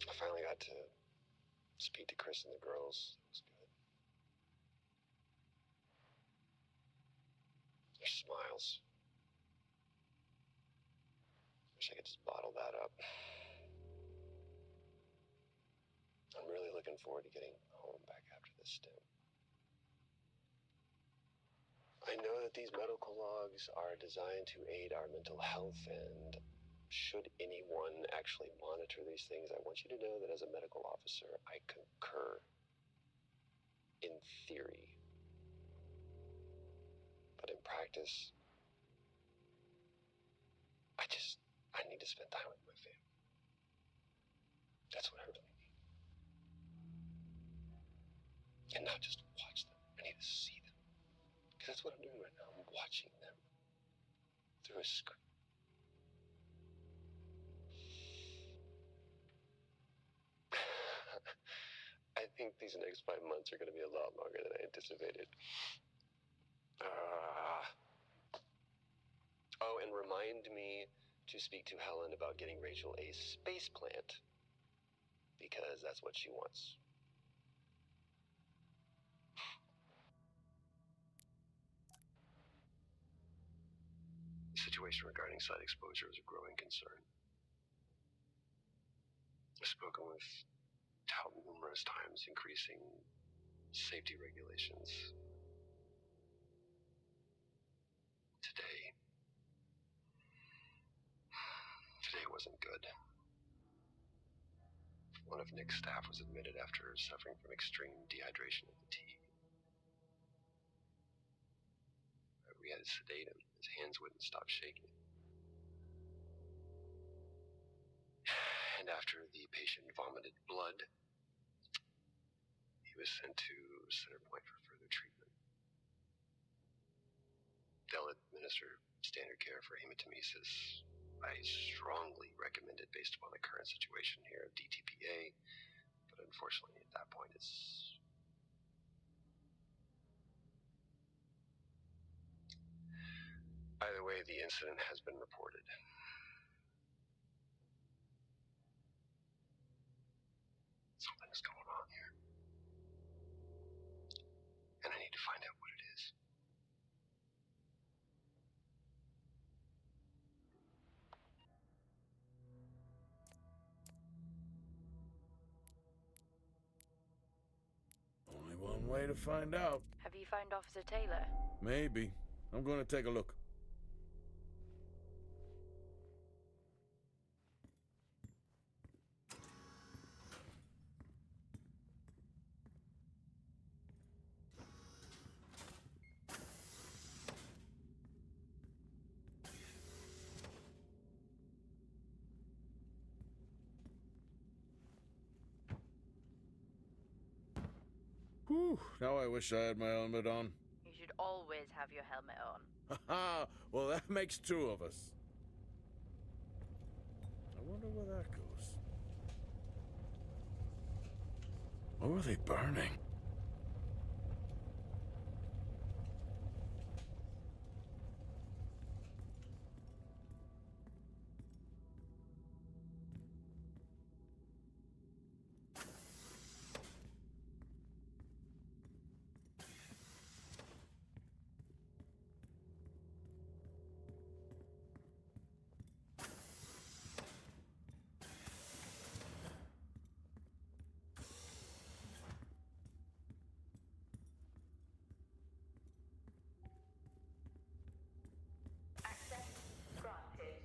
[SPEAKER 4] I finally got to speak to Chris and the girls. It was good. Their smiles. Wish I could just bottle that up. I'm really looking forward to getting home back after this stint. I know that these medical logs are designed to aid our mental health, and should anyone actually monitor these things, I want you to know that as a medical officer, I concur in theory. But in practice, I need to spend time with my family. That's what I really need. And not just watch them. I need to see them. Because that's what I'm doing right now. I'm watching them through a screen. I think these next 5 months are going to be a lot longer than I anticipated. Oh, and remind me to speak to Helen about getting Rachel a space plant, because that's what she wants. The situation regarding site exposure is a growing concern. I've spoken with Tout numerous times, increasing safety regulations. Today wasn't good. One of Nick's staff was admitted after suffering from extreme dehydration and fatigue. We had to sedate him. His hands wouldn't stop shaking. And after the patient vomited blood, he was sent to Centerpoint for further treatment. They'll administer standard care for hematemesis. I strongly recommend it based upon the current situation here of DTPA, but unfortunately at that point it's... Either way, the incident has been reported. Something's going on here. And I need to find out what it is.
[SPEAKER 2] Only one way to find out.
[SPEAKER 1] Have you found Officer Taylor?
[SPEAKER 2] Maybe. I'm going to take a look. Whew, now I wish I had my helmet on.
[SPEAKER 1] You should always have your helmet on.
[SPEAKER 2] Haha, well that makes two of us. I wonder where that goes. What were they burning?
[SPEAKER 5] Access granted.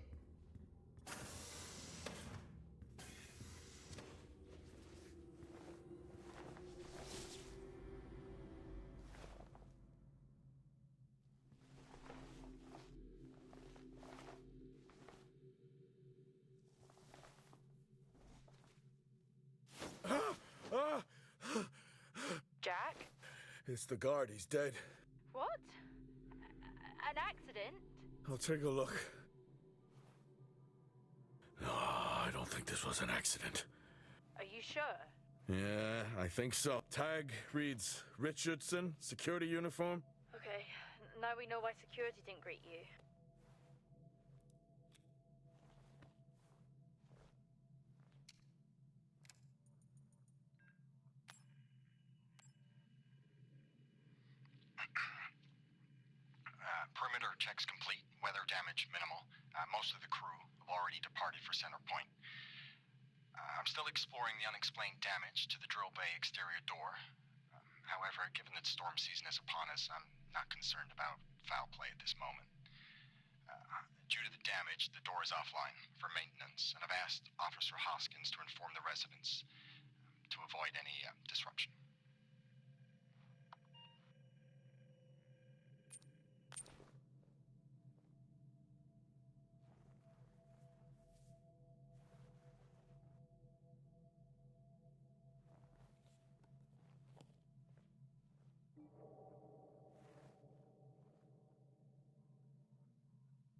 [SPEAKER 2] Ah!
[SPEAKER 1] Jack?
[SPEAKER 2] It's the guard, he's dead.
[SPEAKER 1] What? An accident?
[SPEAKER 2] I'll take a look. No, I don't think this was an accident.
[SPEAKER 1] Are you sure?
[SPEAKER 2] Yeah, I think so. Tag reads Richardson, security uniform.
[SPEAKER 1] Okay, now we know why security didn't greet you.
[SPEAKER 6] checks complete, weather damage minimal. Most of the crew have already departed for Center Point. I'm still exploring the unexplained damage to the drill bay exterior door. However, given that storm season is upon us, I'm not concerned about foul play at this moment. Due to the damage, the door is offline for maintenance, and I've asked Officer Hoskins to inform the residents to avoid any disruption.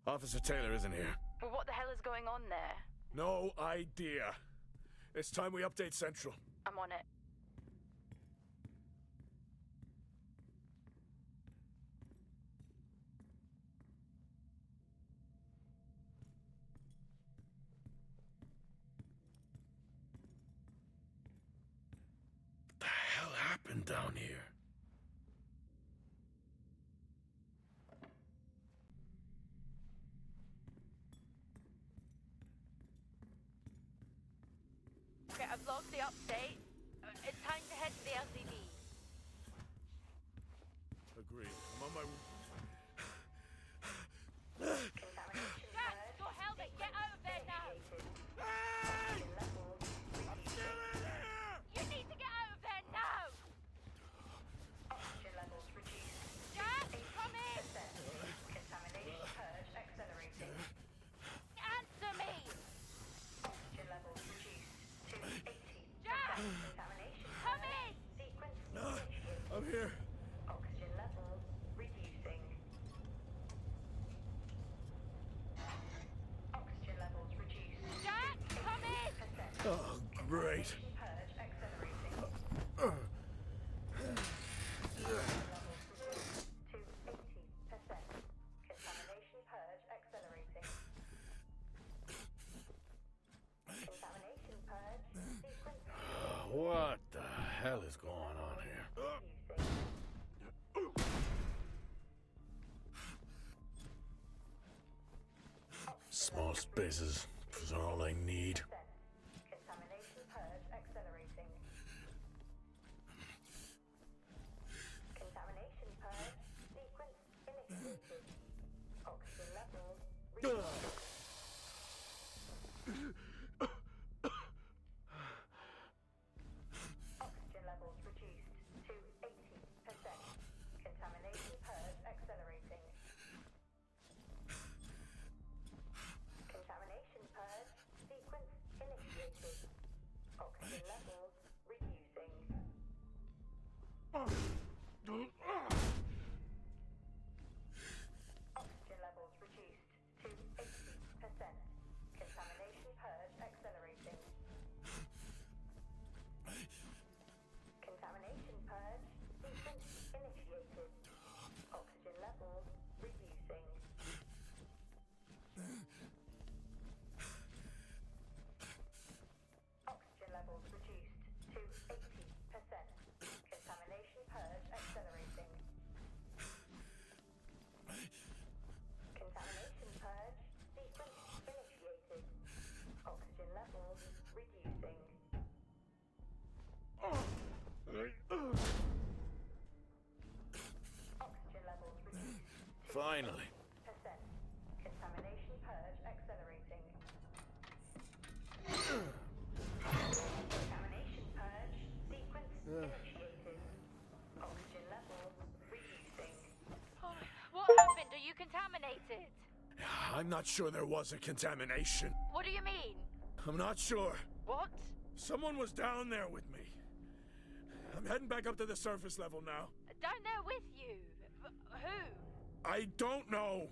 [SPEAKER 2] Officer Taylor isn't here.
[SPEAKER 1] Well, what the hell is going on there?
[SPEAKER 2] No idea. It's time we update Central.
[SPEAKER 1] I'm on it.
[SPEAKER 2] What the hell happened down here?
[SPEAKER 1] Okay, I've logged the update. It's time to head to the LCD.
[SPEAKER 2] Agreed. I'm on my...
[SPEAKER 1] Jack, your helmet! Get out of there now!
[SPEAKER 2] Hey! I'm still in here!
[SPEAKER 1] You need to get out of there now!
[SPEAKER 5] Oxygen levels reduced.
[SPEAKER 1] Jack, come in!
[SPEAKER 5] Contamination purge accelerating.
[SPEAKER 1] Answer me!
[SPEAKER 5] Oxygen levels reduced to 80%.
[SPEAKER 1] Jack!
[SPEAKER 5] Contamination
[SPEAKER 1] Come
[SPEAKER 5] purge
[SPEAKER 1] in!
[SPEAKER 5] sequence
[SPEAKER 2] No,
[SPEAKER 5] initiated.
[SPEAKER 2] I'm here.
[SPEAKER 5] Oxygen levels reducing. Oxygen levels reduced.
[SPEAKER 1] Jack, come in!
[SPEAKER 5] 80%.
[SPEAKER 2] Oh, great.
[SPEAKER 5] Purge accelerating. Levels reduced to 80%. Contamination purge accelerating. Contamination purge sequence
[SPEAKER 2] What the hell is going on here?
[SPEAKER 5] reducing.
[SPEAKER 2] Small spaces are all I need.
[SPEAKER 5] Contamination purge accelerating. Contamination purge sequence initiated. Oxygen levels reduced. Oxygen levels reduced to 80%. Contamination purge accelerating. Contamination purge sequence initiated. Oxygen levels reducing. Oxygen levels reduced to 80%. Contamination purge accelerating. Contamination purge sequence initiated. Oxygen levels reducing. Oxygen levels reduced to 80%. Contamination purge accelerating. Contamination purge sequence initiated. Oxygen levels reducing. Oxygen levels reduced to
[SPEAKER 2] Finally.
[SPEAKER 5] 80%. Contamination purge accelerating. Contamination purge sequence initiated. Oxygen levels reducing.
[SPEAKER 1] Oh, what happened? Are you contaminated?
[SPEAKER 2] I'm not sure there was a contamination.
[SPEAKER 1] What do you mean?
[SPEAKER 2] I'm not sure.
[SPEAKER 1] What?
[SPEAKER 2] Someone was down there with me. I'm heading back up to the surface level now.
[SPEAKER 1] Down there with you? Who?
[SPEAKER 2] I don't know.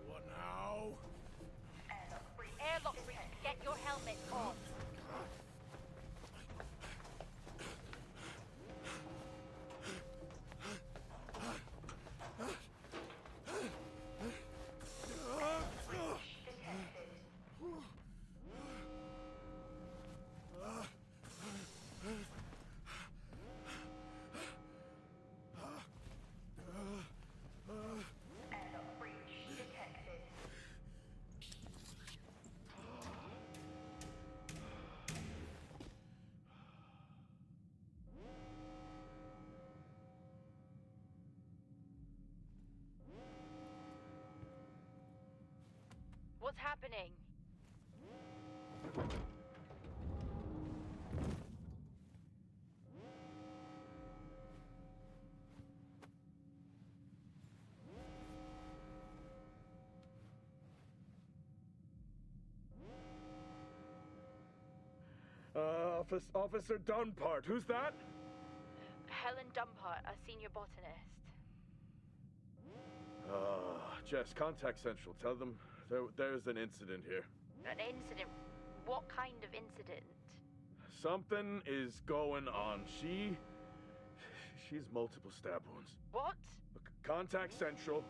[SPEAKER 2] What now?
[SPEAKER 5] Airlock breach.
[SPEAKER 1] Airlock breach. Get your helmet on. What's happening?
[SPEAKER 2] Officer Dunpart, who's that?
[SPEAKER 1] Helen Dumpart, a senior botanist.
[SPEAKER 2] Jess, contact Central. Tell them there's an incident here.
[SPEAKER 1] An incident? What kind of incident?
[SPEAKER 2] Something is going on. She's multiple stab wounds.
[SPEAKER 1] What?
[SPEAKER 2] Look, contact Central.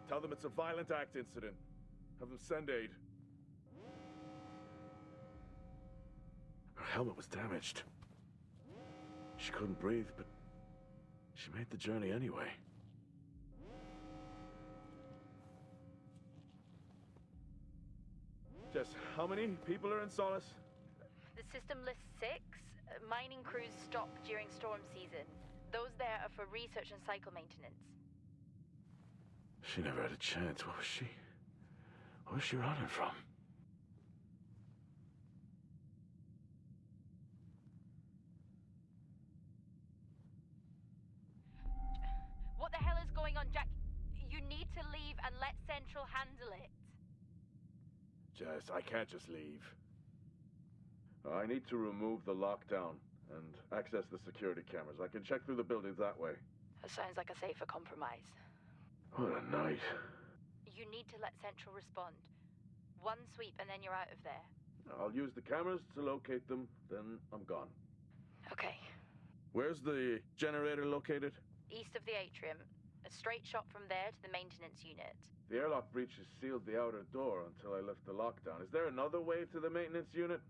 [SPEAKER 2] Tell them it's a violent act incident. Have them send aid. Her helmet was damaged. She couldn't breathe, but she made the journey anyway. Jess, how many people are in Solis?
[SPEAKER 1] The system lists 6. Mining crews stop during storm season. Those there are for research and cycle maintenance.
[SPEAKER 2] She never had a chance. What was she running from?
[SPEAKER 1] What the hell is going on, Jack? You need to leave and let Central handle it.
[SPEAKER 2] Jess, I can't just leave. I need to remove the lockdown and access the security cameras. I can check through the buildings that way.
[SPEAKER 1] That sounds like a safer compromise.
[SPEAKER 2] What a night.
[SPEAKER 1] You need to let Central respond. One sweep and then you're out of there.
[SPEAKER 2] I'll use the cameras to locate them, then I'm gone.
[SPEAKER 1] Okay.
[SPEAKER 2] Where's the generator located?
[SPEAKER 1] East of the atrium. A straight shot from there to the maintenance unit.
[SPEAKER 2] The airlock breaches sealed the outer door until I lift the lockdown. Is there another way to the maintenance unit?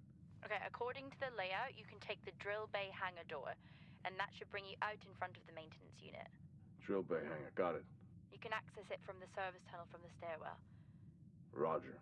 [SPEAKER 1] Okay, according to the layout, you can take the drill bay hangar door, and that should bring you out in front of the maintenance unit.
[SPEAKER 2] Drill bay hangar, got it.
[SPEAKER 1] You can access it from the service tunnel from the stairwell.
[SPEAKER 2] Roger.